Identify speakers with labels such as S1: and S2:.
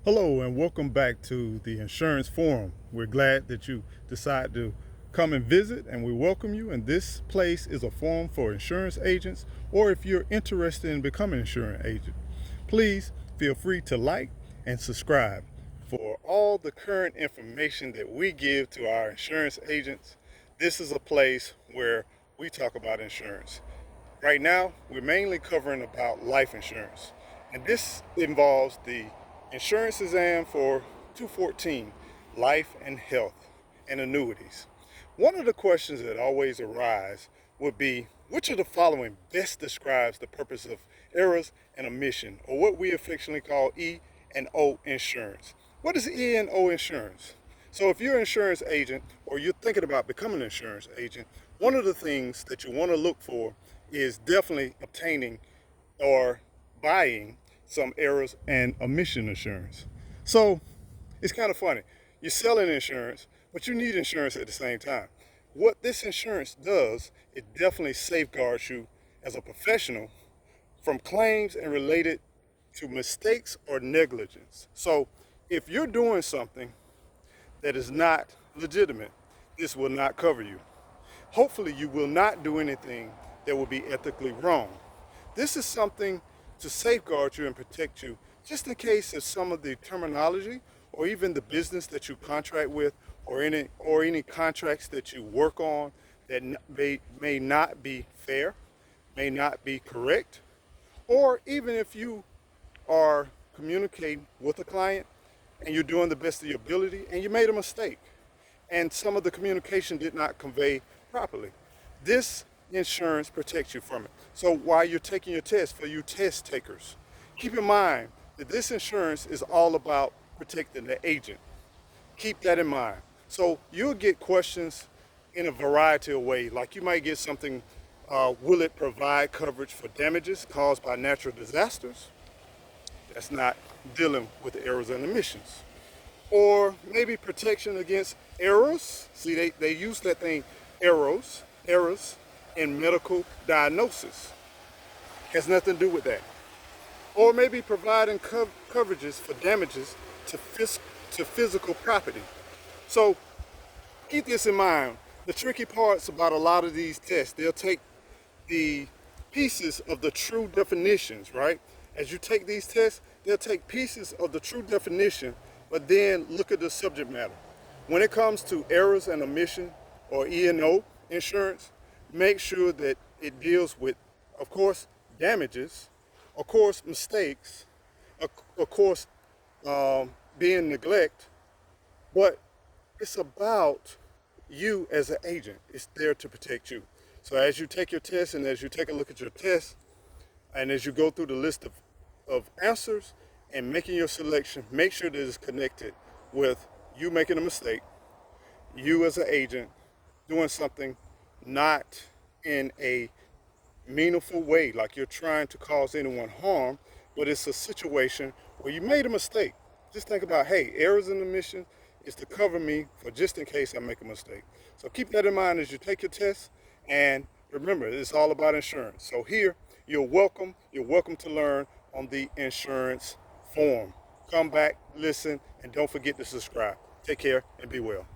S1: Hello and welcome back to the Insurance Forum. We're glad that you decide to come and visit, and we welcome you. And this place is a forum for insurance agents, or if you're interested in becoming an insurance agent, please feel free to like and subscribe for all the current information that we give to our insurance agents. This is a place where we talk about insurance. Right now, we're mainly covering about life insurance, and this involves the insurance exam for 214, life and health and annuities. One of the questions that always arise would be, which of the following best describes the purpose of errors and omission, or what we affectionately call E&O insurance? What is E&O insurance? So if you're an insurance agent or you're thinking about becoming an insurance agent, one of the things that you want to look for is definitely obtaining or buying some errors and omission insurance. So it's kind of funny. You're selling insurance, but you need insurance at the same time. What this insurance does, it definitely safeguards you as a professional from claims and related to mistakes or negligence. So if you're doing something that is not legitimate, this will not cover you. Hopefully you will not do anything that will be ethically wrong. This is something to safeguard you and protect you, just in case of some of the terminology or even the business that you contract with, or any contracts that you work on that may not be fair, may not be correct, or even if you are communicating with a client and you're doing the best of your ability and you made a mistake and some of the communication did not convey properly. This insurance protects you from it. So while you're taking your test, for you test takers, keep in mind that this insurance is all about protecting the agent. Keep that in mind. So you'll get questions in a variety of ways. Like you might get something, will it provide coverage for damages caused by natural disasters? That's not dealing with errors and omissions. Or maybe protection against errors. See, they use that thing, errors in medical diagnosis. Has nothing to do with that. Or maybe providing coverages for damages to physical property. So keep this in mind. The tricky parts about a lot of these tests, they'll take the pieces of the true definitions, right? As you take these tests, they'll take pieces of the true definition, but then look at the subject matter. When it comes to errors and omission or E&O insurance, make sure that it deals with, of course, damages, of course, mistakes, of course, being neglect, but it's about you as an agent. It's there to protect you. So as you take your test and as you take a look at your test, and as you go through the list of answers and making your selection, make sure that it's connected with you making a mistake, you as an agent doing something not in a meaningful way, like you're trying to cause anyone harm, but it's a situation where you made a mistake. Just think about, hey, errors in the mission is to cover me for just in case I make a mistake. So keep that in mind as you take your test, and remember, it's all about insurance. So here, you're welcome to learn on the insurance forum. Come back, listen, and don't forget to subscribe. Take care and be well.